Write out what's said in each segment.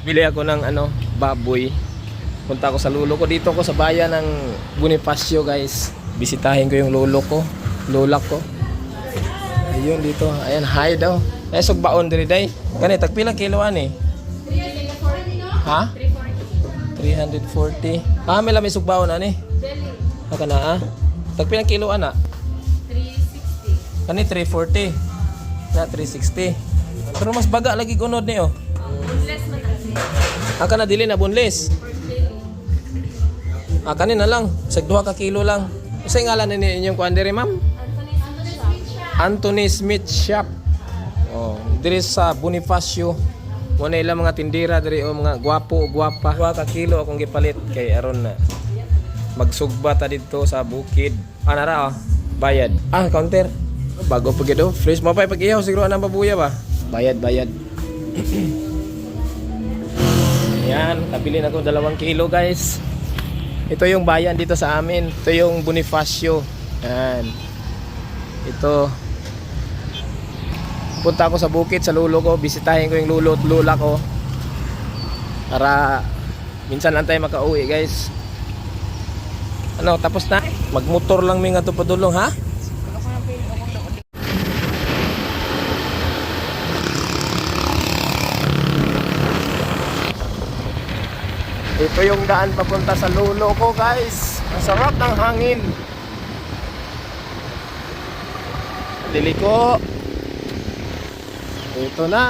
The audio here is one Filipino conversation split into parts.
Bili ako ng baboy. Punta ako sa lolo ko. Dito ko sa bayan ng Bonifacio, guys. Bisitahin ko yung lolo ko. Lola ko. Ayun dito. Ayan, hi daw. Ay, sugbaon diri day. Gani, tagpilang kiloan eh. Ha? 340. Ah, may lamay sugbaon ani. Haka na ah. Tagpilang kiloan na? 360. Kani 340. Na 360. Pero mas baga lagi kunod ni oh. Boneless man kasi. Haka na dili na boneless. Ah, kani na lang. Sa 2 ka kilo lang. Sa ngalan ni inyong kuan diri, ma'am? Anthony Smith Shop. Oh, diri sa Bonifacio. Muna ilang mga tindira diri o mga gwapo o gwapa. 2 ka kilo akong gipalit kay aron na magsugba ta dito sa bukid. Ana ra oh, bayad. Ah, counter. Bago pa gid oh. Fresh mo pa pag-ihaw siguro anang babuya ba? Bayad. Yan, nabili na ko 2 kilo, guys. Ito yung bayan dito sa amin. Ito yung Bonifacio. Yan. Ito. Punta ako sa bukid sa lulo ko, bisitahin ko yung lulo at lula ko para minsan lang tayo makauwi, guys. Ano, tapos na? Magmotor lang may nga ito padulong, ha? Ito yung daan papunta sa lulo ko, guys. Ang sarap ng hangin. Diliko. Ito na.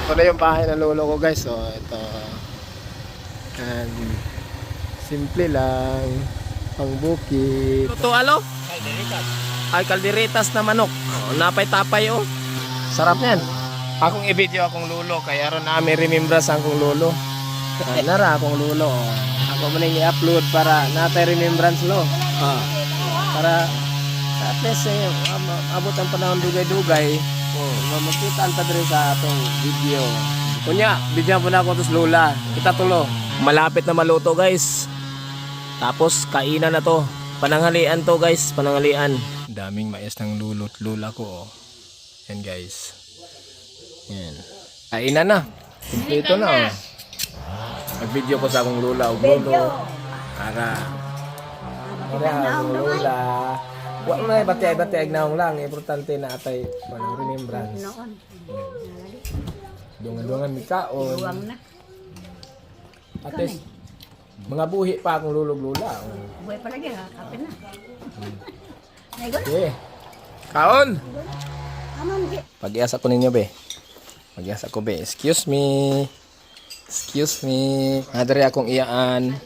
Ito na yung bahay ng lolo ko, guys. So, ito. And simple lang. Pang bukid. Ito alo? Kalderitas. Ay, kalderitas na manok. Oh, napay-tapay oh. Sarap yan. Akong i-video akong lulo kaya ron namin remembrance akong lulo. Nara akong lulo. Oh. Ako man i-upload para natay remembrance lo. Para at least abot ang panahon dugay-dugay. Makita ang tadre sa atong video. Kunya, bigyan po na ako tos lola. Kita tulo. Malapit na maluto, guys. Tapos kainan na to. Pananghalian to, guys. Pananghalian. Daming mais ng lulot lula ko. Oh. Yan, guys. Yan. Kainan na. Ito na oh. Mag-video ko sa akong lula o lolo. Para akong lula. Huwag na bati-bati naong lang. Importante na atay manang remembrance. Dungan-dungan mi kaon. At least mga buhi pa akong lulog lula. Buhay pa lagi ha. Kapit na. Okay. Kaon. Pag-iasa ko ninyo be. Pag-iasa ko be. Excuse me. Adari akong iyaan.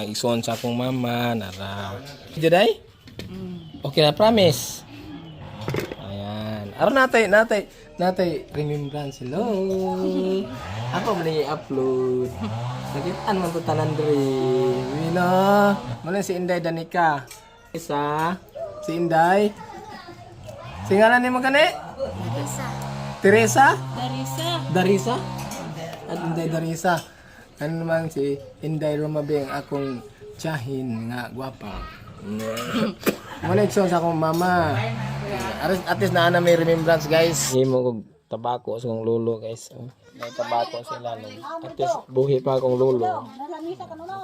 Isuon sa akong mama. Nara. Juday? Okay na, promise. Ayan. Aron natay remembrance. Hello. Ako man i-upload. Nakitaan man po tanan diri. Wino. Muna si Inday Danica. Isa. Si Inday. Singalan ni mo kani? Teresa? Darisa? At Inday Darisa. Ano naman si Inday Romabe ang akong tiyahin nga gwapa. Muna ito sa akong mama. At least na may remembrance, guys. Hindi mo kong tabako sa akong lolo, guys. May tabako sa ilalim. At least buhi pa akong lolo.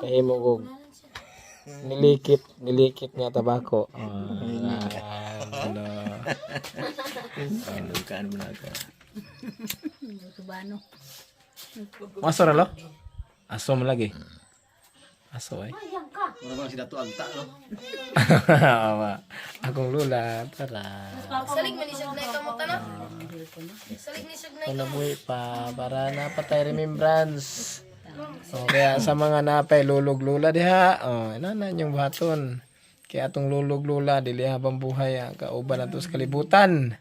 Kaya mo kong nilikit nga tabako. Lukaan mo na ka. Aso na lo? Aso mo lagi. Aso ay. Mura si Dato Agta, no? Akong lula para. Salig man isag na ikamuta na. Salig ni isag na. Nabuhi pa para napatay remembrance. O, kaya sa mga napay lulog lula diha. Oh, inanan yung buhaton. Kaya atong lulog lula dili habang buhay kauban ato sa kalibutan.